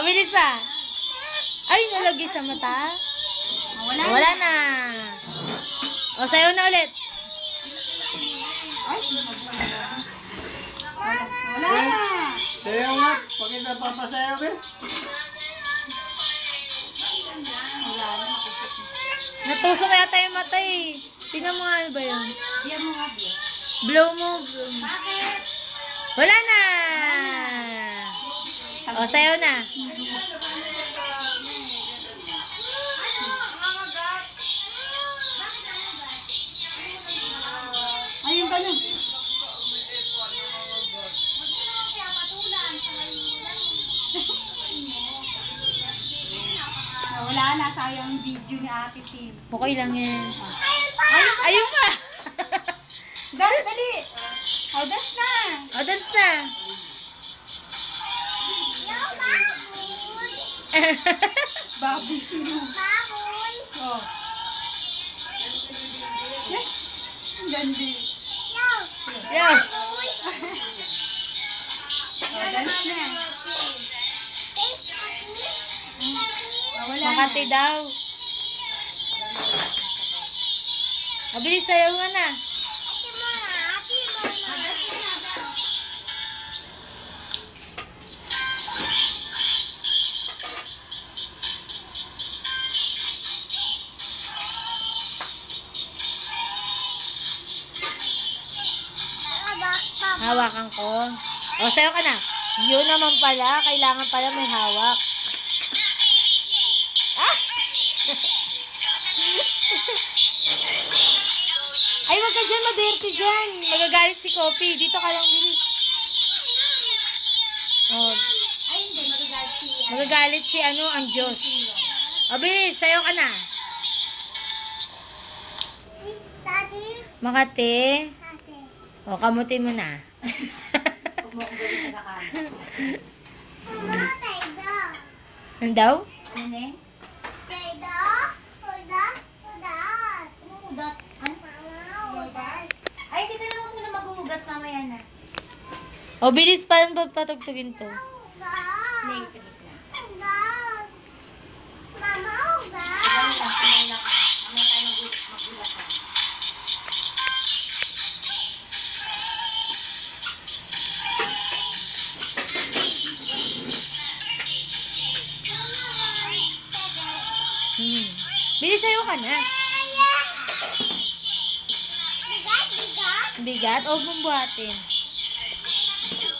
Bilis pa. Ay, nalagay sa mata. Wala na. O, sayo na ulit. Wala na. Sayo nga. Pakita papasayaw eh. Natusok yata yung mata eh. Tingnan mo nga ano ba yun? Blow mo. Wala na. O, sayo na. Ayun ka na. Wala na, sayang video ni Ate Tim. Okay lang yan. Ayun pa. Dance, dali. O, dance na. O, dance na. Baboy sino? Baboy. Oh. Yes. Gandi. Yo. O, dance na. Wala na. Makati daw. Mabilis, sayo nga na. Hawakan ko. O, sayo ka na. Yun naman pala. Kailangan pala may hawak. Ah! Ay, wag ka dyan. Madirty dyan. Magagalit si Kopi. Dito ka lang, bilis. O. Ay, hindi. Magagalit si ano, ang Diyos. O, bilis. Sayo ka na. Daddy. Makati. Ate. O, kamutin mo na. Mama, tayo. Ano daw? Tayo. Udat. Udat. Mama, udat. Ay, dito naman muna maghuhugas mamaya na. O, bilis pa lang patugtugin to. Udat. Hindi, sa gitna. Udat. Mama, udat. Sumay lang ka. Mamaya tayo maghugasan. Bilis, sayo ka na. Bigat, bigat. Bigat? O, bumbuhatin.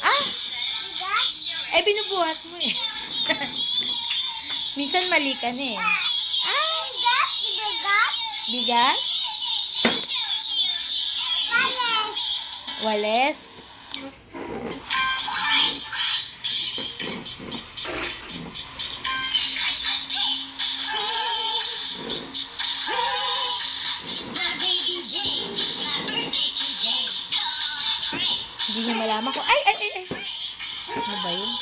Ah! Bigat. Eh, binubuhat mo eh. Minsan mali ka na eh. Ah! Bigat, bigat. Bigat? Bigat. Wales? Hindi niya malaman ko. Ay! Ano ba yun?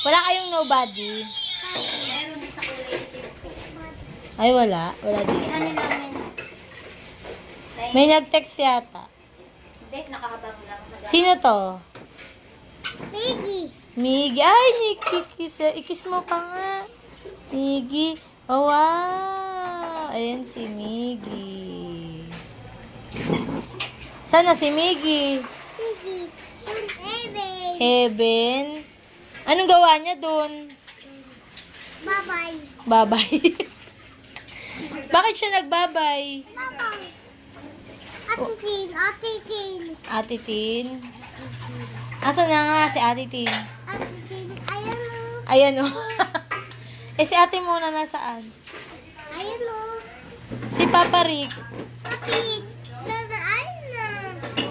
Wala kayong nobody? Meron din sa kulay itim po. Ay, wala. Wala din. Ano namin? May nag-text yata. Hindi, nakahabang lang. Sino to? Piggy. Miggy. Ay, ikikis. Ikis mo pa nga. Miggy. Oh, wow. Ayan si Miggy. Sana si Miggy? Piggy. Heaven. Heaven. Anong gawa niya dun? Bye-bye. Babay. Bakit siya nagbabay? Bye-bye. Ate Tin, Ate Tin. Ate Tin? Asan na nga si Ate Tin? Ate Tin, ayan o. Ayan o. Eh si ate muna nasaan? Ayan o. Si Papa Rick. Papi, nasaan na?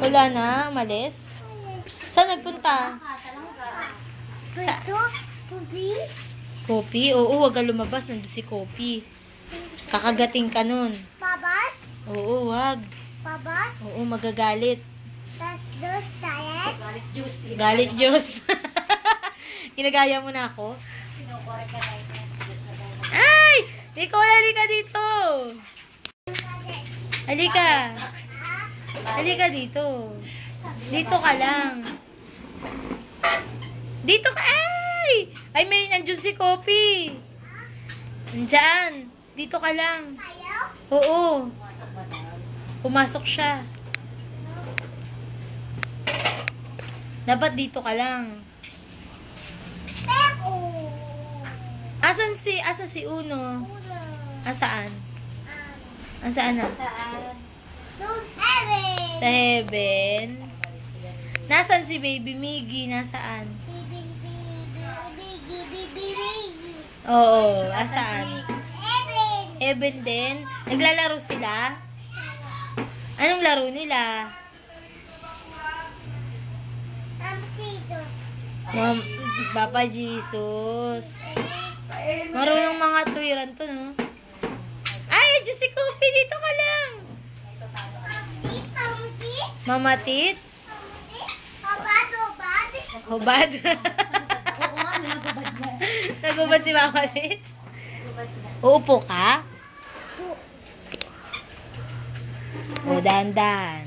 Wala na, malis. Saan nagpunta? Ito, Papi. Kopi? Oo, wag ka lumabas. Nandun si Kopi. Kakagating ka nun. Babas. Oo, wag. Babas. Oo, magagalit. Tas dos tayo. Galit juice. Galit Diyos. Ginagaya mo na ako? Kinukorek ka na ito. Gusto na tayo. Ay! Nicole, halika dito! Halika. Halika dito. Dito ka lang. Dito ka. Ay! Ay, may nandiyan si Kopi. Nandiyan. Dito ka lang. Ayaw? Oo. Pumasok ba daw? Pumasok siya. Dapat dito ka lang. Pero. Asan si Uno? Asaan? Asaan na? Saan? Don't heaven. Sa heaven. Nasaan si Baby Miggy? Nasaan? Bigi. Oo, asaan? Heaven. Heaven din. Naglalaro sila? Anong laro nila? Tampito. Papa Jesus. Marunong mga tuwiran to, no? Ay, Diyos si Kopi, dito ka lang. Pamuti. Mamatit? Obad. Hubad. Oo nga, nagubad na. Nagubad si Mamatit? Nagubad na. Uupo ka? O, dahan-dahan.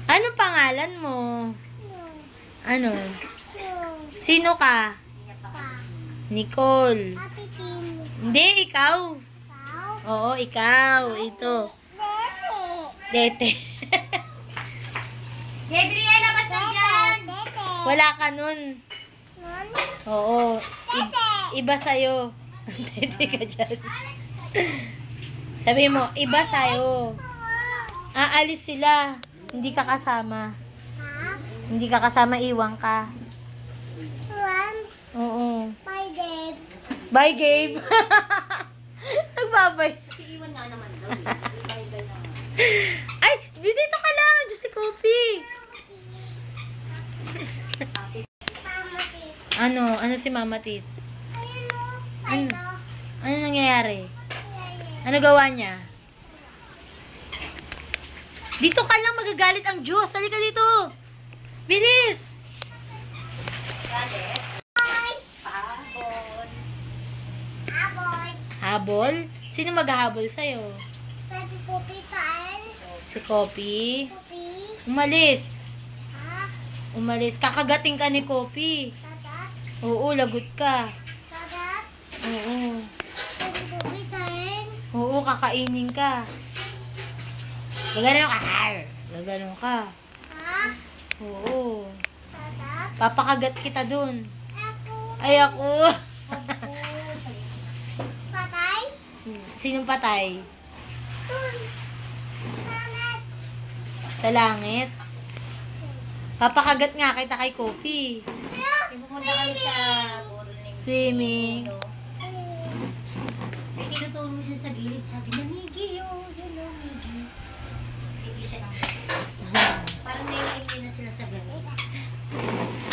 Anong pangalan mo? Ano? Sino ka? Nicole. Papitin. Hindi, ikaw. Kau. Oo, ikaw. Ito. Dete. Dete. Gabriela, basta dyan! Dete. Wala ka nun. Nun. Oo. Dete. Iba sa'yo. Dete ka dyan. Sabi mo, iba sa'yo. Aalis sila. Hindi ka kasama. Ha? Hindi ka kasama, iwan ka. One. Oo. My Dave. Bye, Gabe. Nagbabay. Kasi iwan nga naman daw. Ibay-ibay na nga. Ay, dito ka lang. Diyos si Kopi. Pamuti. Ano si Mama Tit? Ayun o. Ano? Ito. Ano nangyayari? Ano gawa niya? Dito ka lang, magagalit ang Diyos. Halika dito. Bilis. Galit. Boy. Pahapon. Aboy. Habol? Sino maghahabol sa'yo? Sabi Pupi Pael. Si Kopi. Pupi. Umalis. Ha? Umalis. Kakagating ka ni Kopi. Tatat. Oo, lagot ka. Tatat. Oo. Sabi Pupi Pael. Oo, kakainin ka. Gaganon ka. Gaganon ka. Ha? Oo. Tatat. Papakagat kita dun. Ako. Ay, ako. Patay. Sinong patay? Tun. Tatat. Sa langit? Papakagat nga kita kay Kopi. Pumunta kami sa Borneo. Swimming. May tinuturo siya sa gilid. Sabi niya, Miggy, oh. Hello, Miggy. Hindi siya nang parang naiingi na sila sa ganun.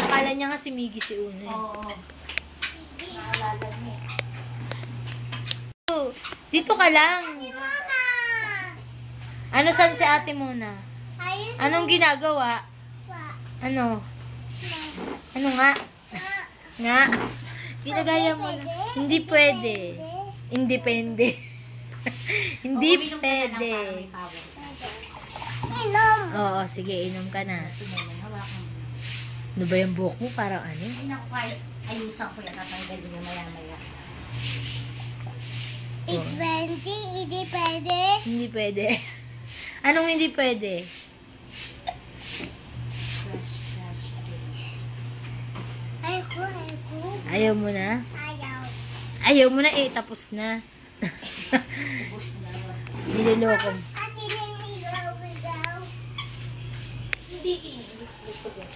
Akala niya nga si Miggy si Una. Oo. Naalala niya. Dito ka lang. Mama. Ano saan si ate muna? Ayun. Anong ginagawa? Wa. Ano? Ano nga? Nga? Ginagaya mo na. Hindi pwede. Independe. Hindi Uminom ka na lang pwede. para may power. Inom. Oo, sige, inom ka na. Sinuman, hawakan mo. Ano ba yung buhok mo? Parang ano? Hindi na ko kahit ayusan ko yan. Tatanggalin niya maya-maya. It's 20. Hindi pwede. Hindi pwede. Anong hindi pwede? Flash, flash. Ayoko. Ayaw mo na? Ayaw. Ayaw mo na eh, tapos na. Ubus na naman. Niloloko mo. Ate niligaw. Hindi. Gusto ko yan.